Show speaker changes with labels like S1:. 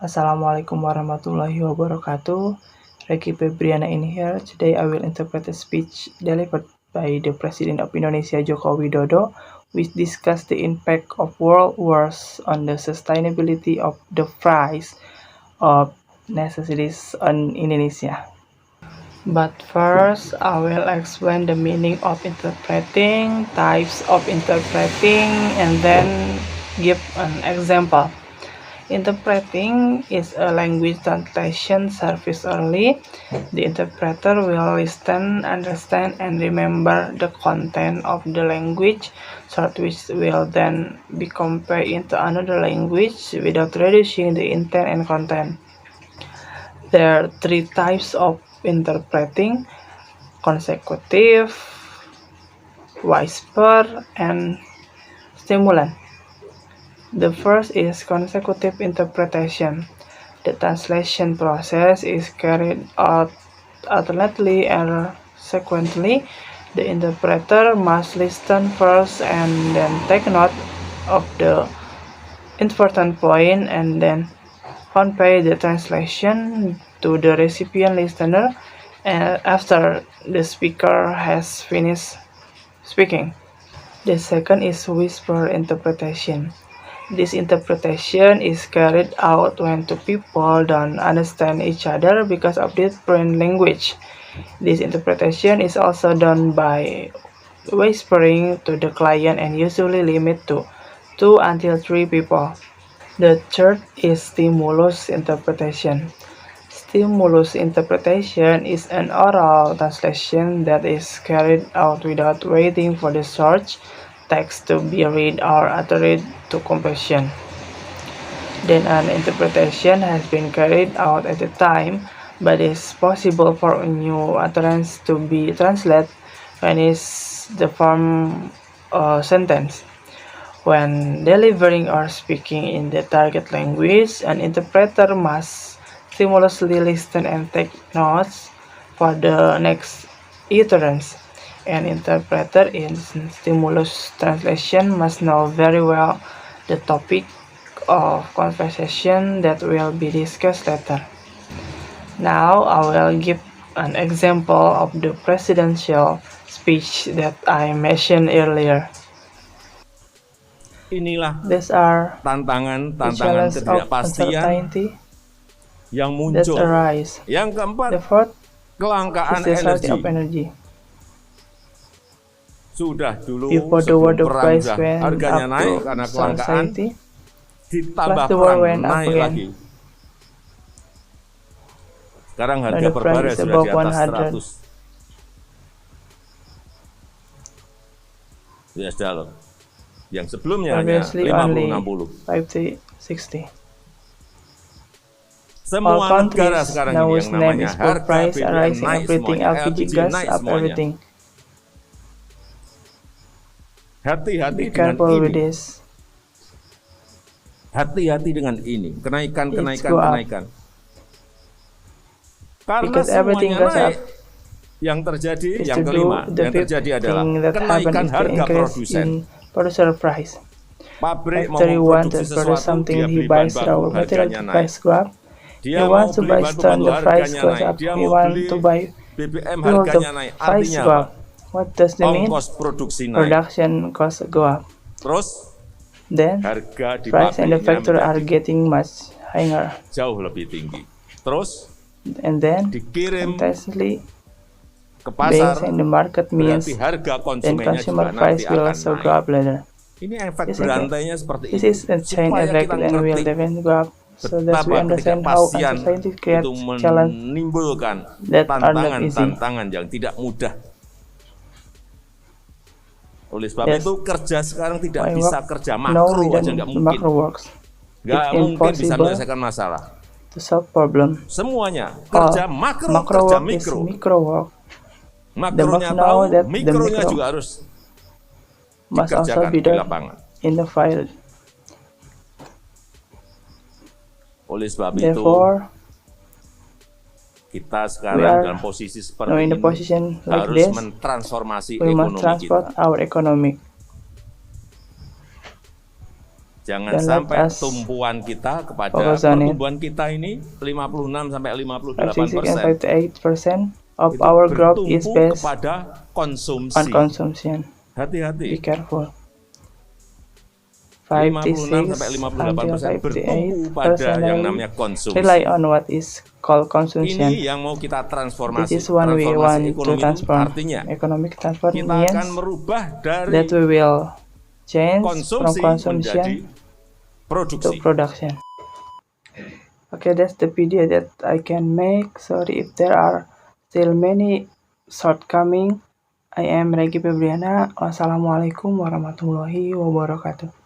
S1: Assalamualaikum warahmatullahi wabarakatuh. Reki Febriana in here. Today I will interpret a speech delivered by the President of Indonesia Joko Widodo, which discussed the impact of world wars on the sustainability of the price of necessities in Indonesia. But first, I will explain the meaning of interpreting, types of interpreting, and then give an example. Interpreting is a language translation service only. The interpreter will listen, understand, and remember the content of the language, short which will then be compared into another language without reducing the intent and content. There are three types of interpreting: consecutive, whisper, and stimulant. The first is consecutive interpretation. The translation process is carried out alternately and sequentially. The interpreter must listen first and then take note of the important point and then convey the translation to the recipient listener after the speaker has finished speaking. The second is whisper interpretation. This interpretation is carried out when two people don't understand each other because of different language. This interpretation is also done by whispering to the client and usually limit to 2 until 3 people. The third is stimulus interpretation. Stimulus interpretation is an oral translation that is carried out without waiting for the short text to be read or uttered to completion. Then an interpretation has been carried out at a time, but it's possible for a new utterance to be translated when it's the form sentence. When delivering or speaking in the target language, an interpreter must stimulously listen and take notes for the next utterance. An interpreter in stimulus translation must know very well the topic of conversation that will be discussed later. Now I will give an example of the presidential speech that I mentioned earlier.
S2: Inilah
S1: These are the
S2: tantangan
S1: challenges of
S2: ketidakpastian
S1: uncertainty
S2: yang
S1: that
S2: muncul.
S1: arise.
S2: Yang
S1: The
S2: keempat,
S1: fourth is
S2: kelangkaan
S1: the shortage of
S2: energi.
S1: energy.
S2: Sudah dulu
S1: Before the
S2: sebelum
S1: world
S2: perang
S1: price
S2: sudah
S1: went
S2: harganya
S1: up
S2: naik
S1: to
S2: karena kelangkaan,
S1: society,
S2: ditambah
S1: plus the war
S2: perang
S1: went up
S2: naik
S1: again.
S2: lagi. Sekarang
S1: Now
S2: harga
S1: the
S2: per
S1: price
S2: barel
S1: is
S2: sudah
S1: above
S2: di atas
S1: 100.
S2: 100 US dollar. Yang sebelumnya hanya
S1: Previously only
S2: 50-60.
S1: 50-60.
S2: Semua
S1: All
S2: negara
S1: countries
S2: sekarang
S1: now
S2: ini
S1: whose
S2: yang
S1: name
S2: namanya
S1: is poor
S2: harga
S1: price are
S2: BBM
S1: rising
S2: naik
S1: everything,
S2: semuanya,
S1: LPG
S2: LPG
S1: gas
S2: naik
S1: up
S2: semuanya.
S1: everything.
S2: Hati-hati
S1: Be
S2: dengan
S1: careful with
S2: ini.
S1: this.
S2: Hati-hati dengan ini. Kenaikan.
S1: Go up.
S2: Karena
S1: Because everything
S2: semuanya
S1: goes up.
S2: naik, yang terjadi,
S1: Is
S2: yang
S1: to do
S2: kelima,
S1: the
S2: yang
S1: fifth
S2: terjadi adalah
S1: thing that happen
S2: kenaikan
S1: is the
S2: harga
S1: increase
S2: produsen.
S1: in producer price.
S2: Pabrik mau
S1: Factory wants
S2: memproduksi
S1: to produce
S2: sesuatu,
S1: something,
S2: dia
S1: he
S2: beli bahan
S1: buys
S2: baku,
S1: raw material,
S2: harganya
S1: the
S2: naik.
S1: price go up.
S2: Dia
S1: He
S2: mau
S1: wants to
S2: beli
S1: buy
S2: bahan
S1: stone,
S2: baku,
S1: the price
S2: harganya
S1: goes
S2: naik.
S1: up.
S2: Dia
S1: He
S2: mau
S1: wants
S2: beli
S1: to buy
S2: BBM,
S1: fuel, the
S2: harganya naik.
S1: price
S2: Artinya
S1: go
S2: apa?
S1: up. What does that mean?
S2: Ongkos produksi naik.
S1: Production cost go up.
S2: Terus
S1: Then
S2: harga di
S1: price and the
S2: pabriknya
S1: factory are
S2: menjadi
S1: getting much higher.
S2: jauh lebih tinggi. Terus
S1: And then
S2: dikirim
S1: continuously
S2: ke
S1: banks
S2: pasar,
S1: and the market means
S2: berarti harga
S1: then
S2: konsumennya
S1: consumer
S2: juga
S1: price
S2: nanti
S1: will
S2: akan
S1: also
S2: naik.
S1: go up later.
S2: Ini efek
S1: Yes, okay.
S2: berantainya seperti
S1: This
S2: itu.
S1: is a chain
S2: Supaya
S1: effect
S2: kita
S1: and will
S2: mengerti
S1: definitely go up so that we
S2: betapa
S1: understand how
S2: ketidakpastian
S1: uncertainty
S2: itu
S1: creates challenge
S2: menimbulkan
S1: that are not easy.
S2: tantangan-tantangan yang tidak mudah. Oleh sebab
S1: Yes.
S2: itu kerja sekarang tidak
S1: My
S2: bisa
S1: work,
S2: kerja
S1: no,
S2: makro
S1: we
S2: aja, nggak
S1: don't
S2: mungkin.
S1: macro works
S2: Nggak
S1: It's
S2: mungkin bisa
S1: impossible
S2: menyelesaikan masalah.
S1: to solve problem.
S2: Semuanya kerja makro,
S1: Macro
S2: kerja
S1: work is
S2: mikro.
S1: micro work. The
S2: Makronya
S1: must know
S2: tahu,
S1: that the
S2: mikronya
S1: micro
S2: juga harus
S1: must also
S2: dikerjakan
S1: be
S2: di
S1: done
S2: lapangan.
S1: in the field.
S2: Oleh sebab itu
S1: Therefore,
S2: kita
S1: we
S2: sekarang
S1: are
S2: dalam posisi
S1: now
S2: seperti
S1: in the
S2: ini
S1: position like
S2: harus
S1: this.
S2: mentransformasi
S1: We must
S2: ekonomi
S1: transport
S2: kita.
S1: our economic.
S2: Jangan
S1: Then let
S2: sampai
S1: us
S2: tumpuan kita kepada
S1: focus on it.
S2: pertumbuhan kita ini 56 sampai
S1: 56 and 58% of
S2: itu
S1: our growth is
S2: bertumpu
S1: based
S2: kepada
S1: on
S2: konsumsi.
S1: consumption. Be
S2: Hati-hati.
S1: careful.
S2: 56 sampai
S1: 56 until
S2: 58% bertumpu pada yang namanya konsumsi.
S1: rely on what is called
S2: Ini
S1: consumption.
S2: yang mau kita
S1: This
S2: transformasi.
S1: is one we
S2: Transformasi
S1: want to
S2: ekonomi itu
S1: transform.
S2: artinya
S1: Economic transform
S2: kita
S1: means
S2: akan merubah dari
S1: that we will change from
S2: konsumsi menjadi
S1: consumption to
S2: produksi.
S1: production. Okay, that's the video that I can make. Sorry if there are still many shortcomings. I am Regi Febriana. Wassalamualaikum warahmatullahi wabarakatuh.